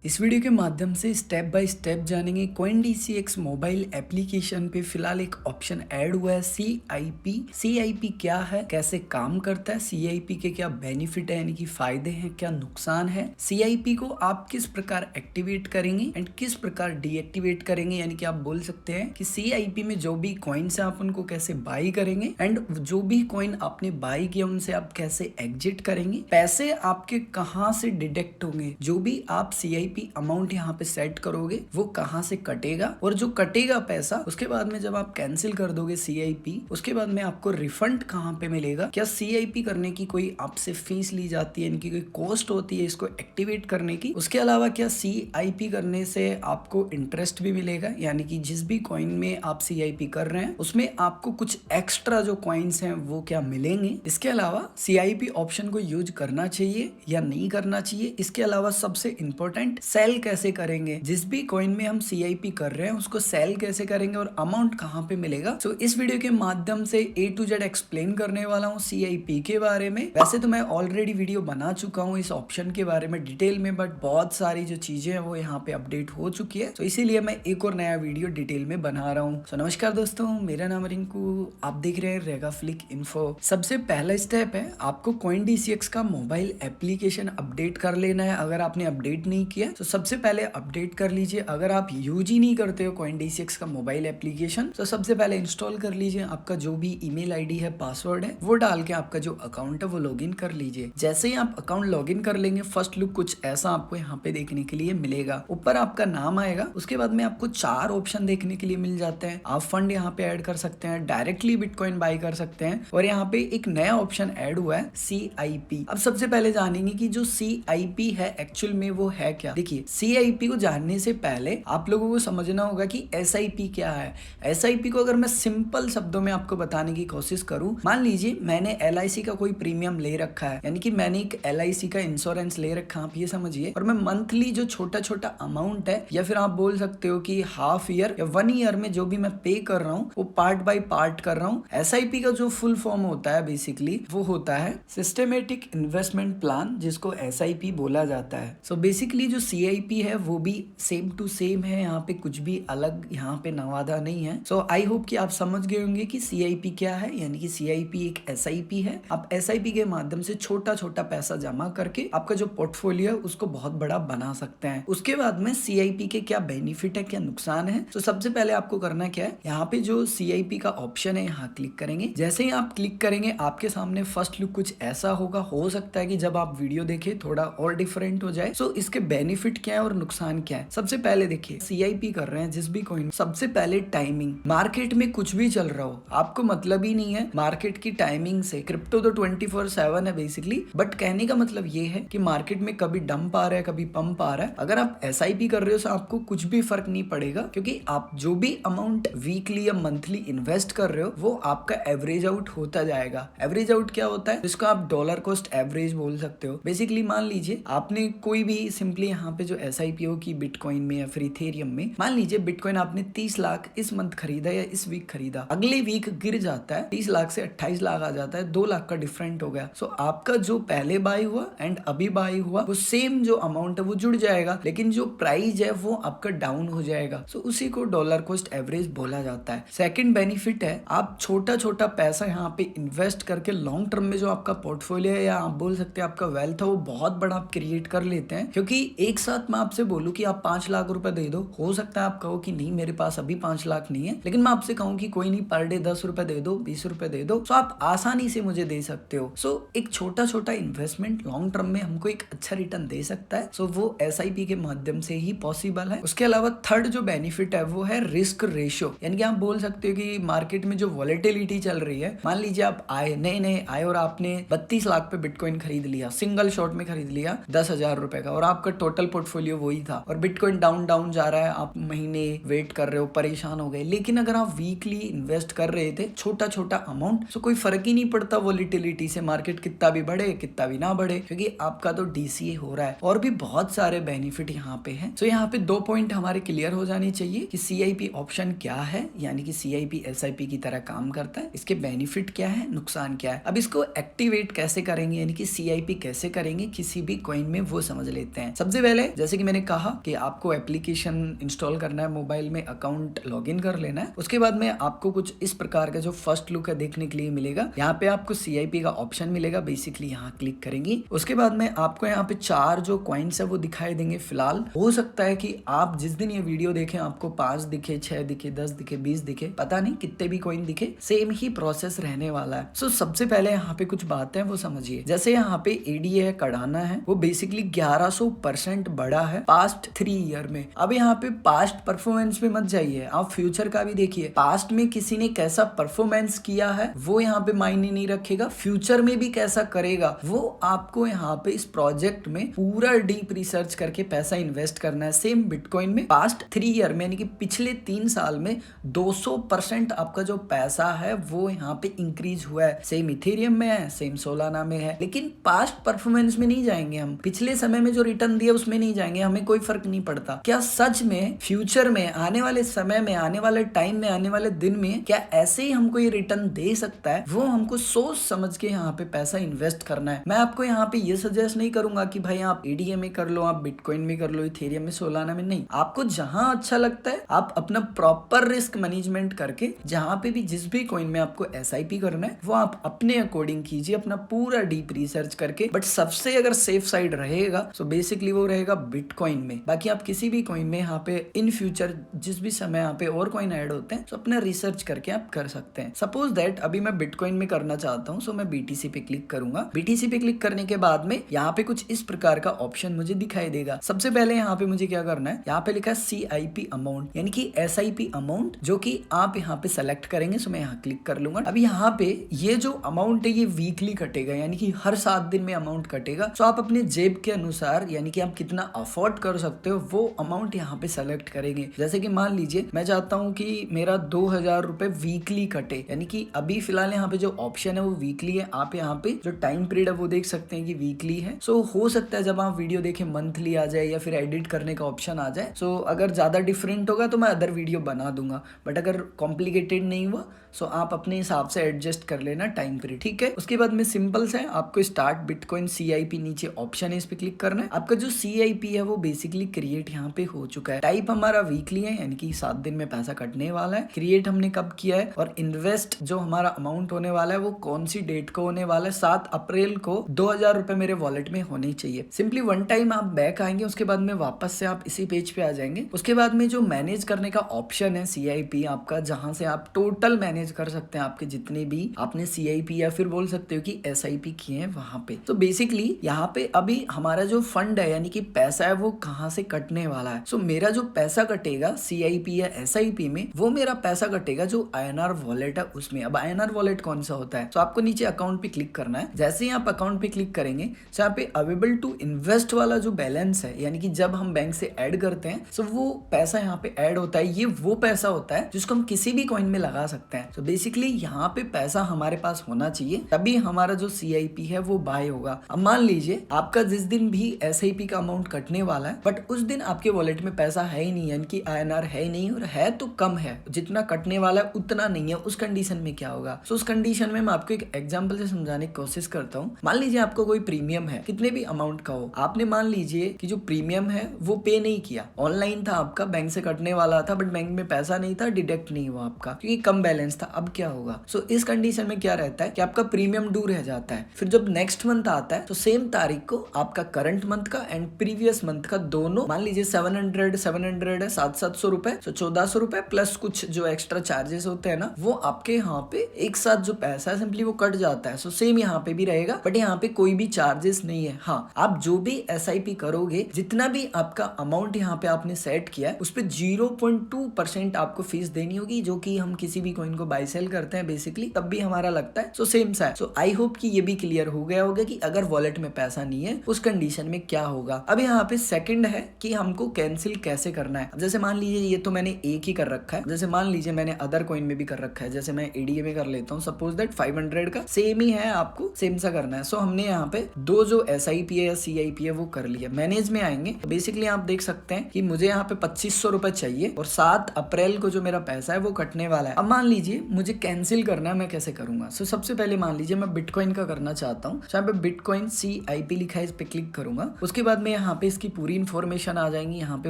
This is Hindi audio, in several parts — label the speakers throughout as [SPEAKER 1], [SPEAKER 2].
[SPEAKER 1] इस वीडियो के माध्यम से स्टेप बाय स्टेप जानेंगे CoinDCX मोबाइल एप्लीकेशन पे फिलहाल एक ऑप्शन ऐड हुआ है CIP। CIP क्या है, कैसे काम करता है, CIP के क्या बेनिफिट है यानी कि फायदे हैं, क्या नुकसान है, CIP को आप किस प्रकार एक्टिवेट करेंगे एंड किस प्रकार डीएक्टिवेट करेंगे। यानी कि आप बोल सकते हैं कि CIP में जो भी कॉइन्स है आप उनको कैसे बाई करेंगे एंड जो भी कॉइन आपने बाई किया उनसे आप कैसे एग्जिट करेंगे, पैसे आपके कहां से डिडक्ट होंगे, जो भी आप CIP अमाउंट यहाँ पे सेट करोगे वो कहाँ से कटेगा और जो कटेगा पैसा उसके बाद में जब आप कैंसिल कर दोगे CIP उसके बाद में आपको रिफंड कहाँ पे मिलेगा, क्या CIP करने की कोई आपसे फीस ली जाती है, इनकी कोई कॉस्ट होती है इसको एक्टिवेट करने की, उसके अलावा क्या CIP करने से आपको इंटरेस्ट भी मिलेगा, यानी कि जिस भी कॉइन में आप CIP कर रहे हैं उसमें आपको कुछ एक्स्ट्रा जो कॉइन्स हैं वो क्या मिलेंगे। इसके अलावा CIP ऑप्शन को यूज करना चाहिए या नहीं करना चाहिए। इसके अलावा सबसे इंपॉर्टेंट सेल कैसे करेंगे, जिस भी कॉइन में हम CIP कर रहे हैं उसको सेल कैसे करेंगे और अमाउंट कहाँ पे मिलेगा। तो इस वीडियो के माध्यम से A to Z एक्सप्लेन करने वाला हूँ CIP के बारे में। वैसे तो मैं ऑलरेडी वीडियो बना चुका हूँ इस ऑप्शन के बारे में डिटेल में, बट बहुत सारी जो चीजें हैं वो यहाँ पे अपडेट हो चुकी है, तो इसीलिए मैं एक और नया वीडियो डिटेल में बना रहा हूँ। तो नमस्कार दोस्तों, मेरा नाम रिंकू, आप देख रहे हैं रेगा फ्लिक इन्फो। सबसे पहला स्टेप है आपको CoinDCX का मोबाइल एप्लीकेशन अपडेट कर लेना है। अगर आपने अपडेट नहीं किया तो सबसे पहले अपडेट कर लीजिए। अगर आप यूज ही नहीं करते हो CoinDCX का मोबाइल एप्लीकेशन तो सबसे पहले इंस्टॉल कर लीजिए। आपका जो भी ईमेल आईडी है, पासवर्ड है, वो डाल के आपका जो अकाउंट है वो लॉगिन कर लीजिए। जैसे ही आप अकाउंट लॉगिन कर लेंगे फर्स्ट लुक कुछ ऐसा आपको यहाँ पे देखने के लिए मिलेगा। ऊपर आपका नाम आएगा, उसके बाद में आपको 4 ऑप्शन देखने के लिए मिल जाते हैं। आप फंड यहाँ पे ऐड कर सकते हैं, डायरेक्टली बिटकॉइन बाय कर सकते हैं और यहाँ पे एक नया ऑप्शन ऐड हुआ है CIP। अब सबसे पहले जानेंगे कि जो CIP है एक्चुअल में वो है क्या। देखिए, CIP को जानने से पहले आप लोगों को समझना होगा कि SIP क्या है। SIP को अगर मैं सिंपल शब्दों में आपको बताने की कोशिश करूं, मान लीजिए मैंने LIC का कोई प्रीमियम ले रखा है, यानी कि मैंने एक LIC का इंश्योरेंस ले रखा, आप ये समझिए, और मैं मंथली जो छोटा छोटा अमाउंट है या फिर आप बोल सकते हो कि हाफ ईयर या 1 ईयर में जो भी मैं पे कर रहा हूँ वो पार्ट बाय पार्ट कर रहा हूँ। SIP का जो फुल फॉर्म होता है बेसिकली वो होता है सिस्टमेटिक इन्वेस्टमेंट प्लान, जिसको SIP बोला जाता है। सो बेसिकली जो CIP है वो भी सेम टू सेम है, यहाँ पे कुछ भी अलग यहाँ पे नवादा नहीं है। सो आई होप कि आप समझ गए होंगे कि CIP क्या है, यानी कि CIP एक SIP है। आप SIP के माध्यम से छोटा छोटा पैसा जमा करके आपका जो पोर्टफोलियो है उसको बहुत बड़ा बना सकते हैं। उसके बाद में CIP के क्या बेनिफिट है, क्या नुकसान है। तो सबसे पहले आपको करना क्या है, यहाँ पे जो CIP का ऑप्शन है यहाँ क्लिक करेंगे। जैसे ही आप क्लिक करेंगे आपके सामने फर्स्ट लुक कुछ ऐसा होगा। हो सकता है कि जब आप वीडियो देखें थोड़ा और डिफरेंट हो जाए। सो इसके बेनिफिट क्या है और नुकसान क्या है। सबसे पहले देखिए, CIP कर रहे हैं जिस भी कॉइन, सबसे पहले टाइमिंग, मार्केट में कुछ भी चल रहा हो आपको मतलब ही नहीं है मार्केट की टाइमिंग से। क्रिप्टो तो 24/7 है बेसिकली, बट कहने का मतलब ये है कि मार्केट में कभी डंप आ रहा है कभी पंप आ रहा है। अगर आप SIP कर रहे हो तो आपको कुछ भी फर्क नहीं पड़ेगा, क्योंकि आप जो भी अमाउंट वीकली या मंथली इन्वेस्ट कर रहे हो वो आपका एवरेज आउट होता जाएगा। एवरेज आउट क्या होता है, जिसको आप डॉलर कॉस्ट एवरेज बोल सकते हो। बेसिकली मान लीजिए आपने कोई भी सिंपली यहाँ पे जो SIP हो की बिटकॉइन में या फिर इथेरियम में, मान लीजिए बिटकॉइन आपने 30 लाख इस मंथ खरीदा या इस वीक खरीदा, अगले वीक गिर जाता है 30 लाख से 28 लाख आ जाता है, 2 लाख का डिफरेंट हो गया। सो आपका जो पहले बाय हुआ एंड अभी बाय हुआ वो सेम जो अमाउंट है वो जुड़ जाएगा, लेकिन जो प्राइस है वो आपका डाउन हो जाएगा। सो उसी को डॉलर कॉस्ट एवरेज बोला जाता है। सेकंड बेनिफिट है, आप छोटा छोटा पैसा यहाँ पे इन्वेस्ट करके लॉन्ग टर्म में जो आपका पोर्टफोलियो है या आप बोल सकते हैं आपका वेल्थ है वो बहुत बड़ा आप क्रिएट कर लेते हैं। क्योंकि एक साथ मैं आपसे बोलूं कि आप 5 लाख रुपए दे दो, हो सकता है आप कहो कि नहीं मेरे पास अभी 5 लाख नहीं है, लेकिन मैं आपसे कहूं कि कोई नहीं, पर डे 10 रुपए दे दो, 20 रुपए दे दो, तो आप आसानी से मुझे दे सकते हो। सो एक छोटा छोटा इन्वेस्टमेंट लॉन्ग टर्म में हमको एक अच्छा रिटर्न दे सकता है। सो वो SIP के माध्यम से ही पॉसिबल है। उसके अलावा थर्ड जो बेनिफिट है वो है रिस्क रेशियो, यानी कि आप बोल सकते हो कि मार्केट में जो वॉलेटिलिटी चल रही है, मान लीजिए आप आए नए आए और आपने 32 लाख पे बिटकॉइन खरीद लिया, सिंगल शॉट में खरीद लिया 10,000 रुपए का, और आपका टोटल पोर्टफोलियो वही था और बिटकॉइन डाउन डाउन जा रहा है, आप महीने वेट कर रहे हो, परेशान हो गए। लेकिन अगर आप वीकली इन्वेस्ट कर रहे थे छोटा छोटा अमाउंट, तो कोई फर्क ही नहीं पड़ता वॉलेटिलिटी से, मार्केट कितना भी बढ़े कितना भी ना बढ़े, क्योंकि आपका तो DCA हो रहा है। और भी बहुत सारे बेनिफिट यहाँ पे हैं। तो यहाँ पे 2 पॉइंट हमारे क्लियर हो जाने चाहिए कि CIP ऑप्शन क्या है, यानी कि CIP SIP की तरह काम करता है, इसके बेनिफिट क्या है, नुकसान क्या है। अब इसको एक्टिवेट कैसे करेंगे, यानी कि CIP कैसे करेंगे किसी भी कॉइन में, वो समझ लेते हैं। सबसे पहले जैसे कि मैंने कहा कि आपको एप्लीकेशन इंस्टॉल करना है, मोबाइल में अकाउंट लॉगिन कर लेना है। उसके बाद में आपको कुछ इस प्रकार का जो फर्स्ट लुक है देखने के लिए मिलेगा। यहाँ पे आपको CIP का ऑप्शन मिलेगा, बेसिकली यहाँ क्लिक करेंगे। उसके बाद में आपको यहाँ पे 4 जो कॉइन्स है वो दिखाई देंगे। फिलहाल हो सकता है कि आप जिस दिन ये वीडियो देखें आपको 5 दिखे, 6 दिखे, 10 दिखे, 20 दिखे, पता नहीं कितने भी कॉइन दिखे, सेम ही प्रोसेस रहने वाला है। सो सबसे पहले यहाँ पे कुछ बातें वो समझिए। जैसे यहाँ पे ADA है, कढ़ाना है, वो बेसिकली 1100% बढ़ा है पास्ट 3 ईयर में। अब यहाँ पे पास्ट परफॉर्मेंस पे मत जाइए, आप फ्यूचर का भी देखिए। पास्ट में किसी ने कैसा परफॉर्मेंस किया है वो यहाँ पे मायने नहीं रखेगा, फ्यूचर में भी कैसा करेगा वो आपको यहाँ पे इस प्रोजेक्ट में पूरा डीप रिसर्च करके पैसा इन्वेस्ट करना है। सेम बिटकॉइन में पास्ट 3 ईयर में यानी कि पिछले 3 साल में 200% आपका जो पैसा है वो यहाँ पे इंक्रीज हुआ है। सेम इथेरियम में है, सेम सोलाना में है, लेकिन पास्ट परफॉर्मेंस में नहीं जाएंगे हम, पिछले समय में जो रिटर्न दिया उसमें नहीं जाएंगे, हमें कोई फर्क नहीं पड़ता। क्या सच में फ्यूचर में, आने वाले समय में, आने वाले टाइम में, आने वाले दिन में क्या ऐसे ही हमको ये रिटर्न दे सकता है? वो हमको सोच समझ के यहाँ पे पैसा इन्वेस्ट करना है। मैं आपको यहाँ पे ये सजेस्ट नहीं करूंगा कि भाई आप ADA में कर लो, आप बिटकॉइन में कर लो, इथेरियम में, सोलाना में, नहीं। आपको जहां अच्छा लगता है आप अपना प्रॉपर रिस्क मैनेजमेंट करके जहां पे भी जिस भी कॉइन में आपको SIP करना है वो आप अपने अकॉर्डिंग कीजिए, अपना पूरा डीप रिसर्च करके। बट सबसे अगर सेफ साइड रहेगा सो बेसिकली वो रहेगा बिटकॉइन में। बाकी आप किसी भी कॉइन में यहाँ पे इन फ्यूचर जिस भी समय यहाँ पे और कॉइन ऐड होते हैं तो अपना रिसर्च करके आप कर सकते हैं। सपोज दैट अभी मैं बिटकॉइन में करना चाहता हूँ, सो मैं BTC पे क्लिक करूंगा। BTC पे क्लिक करने के बाद में यहाँ पे कुछ इस प्रकार का ऑप्शन मुझे दिखाई देगा। सबसे पहले यहाँ पे मुझे क्या करना है, यहाँ पे लिखा है CIP अमाउंट यानी कि SIP अमाउंट, जो कि आप यहाँ पे सेलेक्ट करेंगे। सो मैं यहाँ क्लिक कर लूंगा। अभी यहाँ पे ये जो अमाउंट है ये वीकली कटेगा, यानी कि हर 7 दिन में अमाउंट कटेगा। सो आप अपने जेब के अनुसार यानी कि आप कितना अफोर्ड कर सकते हो वो अमाउंट यहाँ पे सेलेक्ट करेंगे। जैसे कि मान लीजिए मैं चाहता हूँ कि मेरा 2000 रुपए वीकली कटे, यानी कि अभी फिलहाल यहाँ पे जो ऑप्शन है वो वीकली है। आप यहाँ पे जो टाइम पीरियड है वो देख सकते हैं कि वीकली है। सो हो सकता है जब आप वीडियो देखें मंथली आ जाए या फिर एडिट करने का ऑप्शन आ जाए। सो अगर ज्यादा डिफरेंट होगा तो मैं अदर वीडियो बना दूंगा, बट अगर कॉम्प्लिकेटेड नहीं हुआ सो आप अपने हिसाब से एडजस्ट कर लेना टाइम पीरियड, ठीक है। उसके बाद में सिंपल से आपको स्टार्ट बिटकॉइन CIP नीचे ऑप्शन है, इस पे क्लिक करना है। आपका जो CIP है वो बेसिकली क्रिएट यहाँ पे हो चुका है। टाइप हमारा वीकली है यानी कि 7 दिन में पैसा कटने वाला है। क्रिएट हमने कब किया है और इन्वेस्ट जो हमारा अमाउंट होने वाला है वो कौन सी डेट को होने वाला है, 7 अप्रैल को 2000 रुपए मेरे वॉलेट में होने चाहिए। सिंपली वन टाइम आप बैक आएंगे, उसके बाद में वापस से आप इसी पेज पे आ जाएंगे। उसके बाद में जो मैनेज करने का ऑप्शन है CIP आपका, जहां से आप टोटल मैनेज कर सकते हैं आपके जितने भी आपने CIP या फिर बोल सकते हो कि SIP किए हैं वहां पे। तो बेसिकली यहाँ पे अभी हमारा जो फंड है यानी कि पैसा है वो कहां से कटने वाला है। सो मेरा जो पैसा कटेगा CIP या SIP में वो मेरा पैसा कटेगा जो INR वॉलेट है उसमें। अब INR वॉलेट कौन सा होता है, तो आपको नीचे अकाउंट पे क्लिक करना है। जैसे ही आप अकाउंट पे क्लिक करेंगे तो यहाँ पे अवेलेबल टू इन्वेस्ट वाला जो बैलेंस है यानी कि जब हम बैंक से ऐड करते हैं तो वो पैसा यहाँ पे ऐड होता है। ये वो पैसा होता है जिसको हम किसी भी कॉइन में लगा सकते हैं। तो बेसिकली यहाँ पे पैसा हमारे पास होना चाहिए तभी हमारा जो CIP है वो बाय होगा। अब मान लीजिए आपका जिस दिन भी SIP का अमाउंट कटने वाला है बट उस दिन आपके वॉलेट में पैसा है ही नहीं, यानी कि INR है ही नहीं, और है तो कम है, जितना कटने वाला है उतना नहीं है। उस कंडीशन में क्या होगा, तो उस कंडीशन में मैं आपको एक एग्जांपल से समझाने की कोशिश करता हूँ। मान लीजिए आपको कोई प्रीमियम है, कितने भी अमाउंट का हो, आपने मान लीजिए कि जो प्रीमियम है वो पे नहीं किया, ऑनलाइन था आपका, बैंक से कटने वाला था बट बैंक में पैसा नहीं था, डिडक्ट नहीं हुआ आपका क्योंकि कम बैलेंस था। अब क्या होगा, सो इस कंडीशन में क्या रहता है कि आपका प्रीमियम ड्यू रह जाता है। फिर जब नेक्स्ट मंथ आता है तो सेम तारीख को आपका करंट मंथ का एंड प्रीवियस मंथ का दोनों, मान लीजिए 700 है, 700 रुपए, तो 1400 रुपए प्लस कुछ जो एक्स्ट्रा चार्जेस होते हैं ना, वो आपके यहाँ पे एक साथ जो पैसा है सिंपली वो कट जाता है। सो सेम यहाँ पे भी रहेगा बट यहाँ पे कोई भी चार्जेस नहीं है। हाँ, आप जो भी SIP करोगे, जितना भी आपका अमाउंट यहाँ पे आपने सेट किया है उस पे 0.2% आपको फीस देनी होगी, जो कि हम किसी भी कॉइन को बाय सेल करते हैं बेसिकली तब भी हमारा लगता है। सो सेम सा है। सो आई होप कि ये भी क्लियर हो गया होगा कि अगर वॉलेट में पैसा नहीं है उस कंडीशन में क्या होगा। अब यहाँ पे सेकंड है कि हमको कैंसिल कैसे करना है। जैसे मान लीजिए ये तो मैंने एक ही कर रखा है, जैसे मान लीजिए मैंने अदर कॉइन में भी कर रखा है, जैसे मैं ADA में कर लेता हूँ, सपोज दैट 500 का सेम ही है, आपको सेम सा करना है। सो हमने यहाँ पे दो जो SIP है या CIP है वो कर लिया। मैनेज में आएंगे बेसिकली आप देख सकते हैं कि मुझे यहाँ पे 2500 रुपए चाहिए और 7 अप्रैल को जो मेरा पैसा है वो कटने वाला है। अब मान लीजिए मुझे कैंसिल करना है, मैं कैसे करूंगा। सो सबसे पहले मान लीजिए मैं बिटकॉइन का करना चाहता हूँ, यहाँ पे बिटकॉइन CIP लिखा है, इस पे क्लिक करूंगा। उसके बाद में यहाँ पे इसकी पूरी इन्फॉर्मेशन आ जाएंगी। यहाँ पे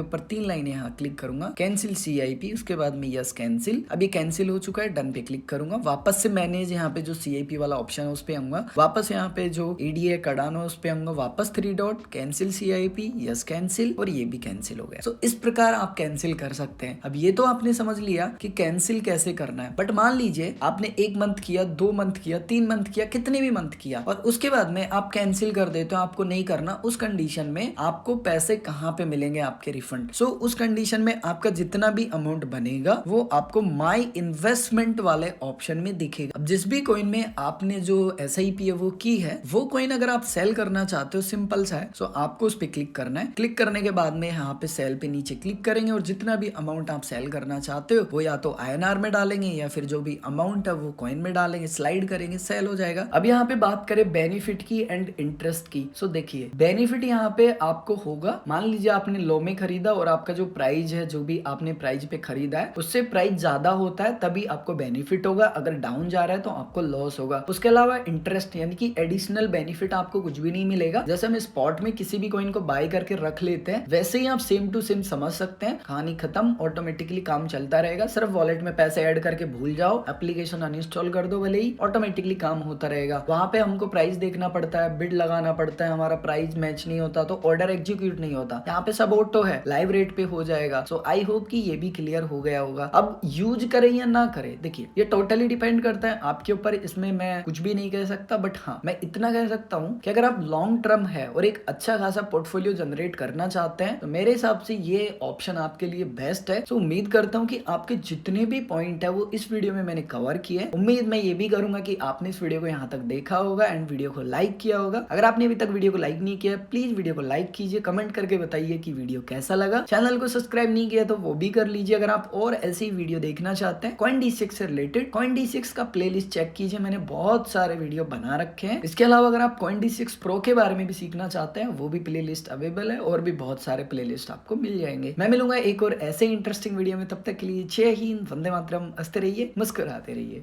[SPEAKER 1] ऊपर 3 लाइनें, यहाँ क्लिक करूंगा कैंसिल CIP, उसके बाद में यस कैंसिल। अब ये कैंसिल हो चुका है, डन पे क्लिक करूंगा। वापस से मैनेज यहाँ पे जो CIP वाला ऑप्शन है उस पे आऊंगा, वापस यहाँ पे जो ADA कार्डानो उस पे आऊंगा, वापस 3 dot cancel CIP, yes cancel, और ये भी कैंसिल हो गया। सो इस प्रकार आप कैंसिल कर सकते हैं। अब ये तो आपने समझ लिया कि कैंसिल कैसे करना है, बट मान लीजिए आपने 1 मंथ किया, 2 मंथ किया, 3 मंथ किया, कितने भी मंथ किया, और उसके बाद में आप कैंसिल कर देते हो, आपको नहीं करना, उस कंडीशन में आपको पैसे कहाँ पे मिलेंगे आपके रिफंड। सो उस कंडीशन में आपका जितना भी अमाउंट बनेगा वो आपको माई इन्वेस्टमेंट वाले ऑप्शन में दिखेगा। अब जिस भी कॉइन में आपने जो SIP है वो की है, वो कॉइन अगर आप सेल करना चाहते हो, सिंपल सा है। सो आपको उस पर क्लिक करना है। क्लिक करने के बाद में यहाँ पे सेल पे नीचे क्लिक करेंगे और जितना भी अमाउंट आप सेल करना चाहते हो वो या तो INR में डालेंगे या फिर जो भी अमाउंट है वो कॉइन में डालेंगे, स्लाइड करेंगे, सेल हो जाएगा। अब यहाँ पे बात करें बेनिफिट की एंड इंटरेस्ट की। सो देखिए बेनिफिट यहाँ पे आपको होगा, मान लीजिए आपने लो में खरीदा और आपका जो प्राइस है, जो भी आपने प्राइस पे खरीदा है उससे प्राइस ज्यादा होता है तभी आपको बेनिफिट होगा, अगर डाउन जा रहा है तो आपको लॉस होगा। उसके अलावा इंटरेस्ट यानी कि एडिशनल बेनिफिट आपको कुछ भी नहीं मिलेगा। जैसे हम स्पॉट में किसी भी कॉइन को बाय करके रख लेते हैं वैसे ही आप सेम टू सेम समझ सकते हैं, कहानी खत्म, ऑटोमेटिकली काम चलता रहेगा। सिर्फ वॉलेट में पैसे ऐड करके भूल जाओ, एप्लीकेशन अनइंस्टॉल कर दो, भले ही ऑटोमेटिकली काम होता रहेगा। वहां पे हमको प्राइस देखना पड़ता है, बिड लगाना पड़ता है, हमारा प्राइस मैच नहीं होता तो ऑर्डर एग्जीक्यूट नहीं होता। यहाँ पे सब ऑटो है, लाइव रेट पे हो जाएगा। सो आई होप कि ये भी क्लियर हो गया होगा। अब यूज करें या ना करें, देखिए ये टोटली डिपेंड करता है आपके ऊपर, इसमें मैं कुछ भी नहीं कह सकता, बट हाँ मैं इतना कह सकता हूँ कि अगर आप लॉन्ग टर्म है और एक अच्छा खासा पोर्टफोलियो जनरेट करना चाहते हैं तो मेरे हिसाब से ये ऑप्शन आपके लिए बेस्ट है। सो उम्मीद करता हूँ कि आपके जितने भी पॉइंट है वो इस वीडियो में मैंने कवर किए। उम्मीद मैं ये भी करूंगा कि आपने इस वीडियो को यहाँ तक देखा होगा एंड वीडियो को लाइक किया होगा। अगर आपने अभी तक वीडियो को लाइक नहीं किया प्लीज वीडियो को लाइक कीजिए, कमेंट करके बताइए कि वीडियो कैसा लगा। चैनल को सब्सक्राइब नहीं किया तो वो भी कर लीजिए। अगर आप और ऐसी वीडियो देखना चाहते हैं CoinD6 से रिलेटेड, CoinD6 का प्लेलिस्ट चेक कीजिए, मैंने बहुत सारे वीडियो बना रखे हैं। इसके अलावा अगर आप CoinD6 Pro के बारे में भी सीखना चाहते हैं वो भी प्लेलिस्ट अवेलेबल है, और भी बहुत सारे प्लेलिस्ट आपको मिल जाएंगे। मैं मिलूंगा एक और ऐसे इंटरेस्टिंग वीडियो में, तब तक के लिए जय हिंद, वंदे मातरम, हंसते रहिए, मुस्कुराते रहिए।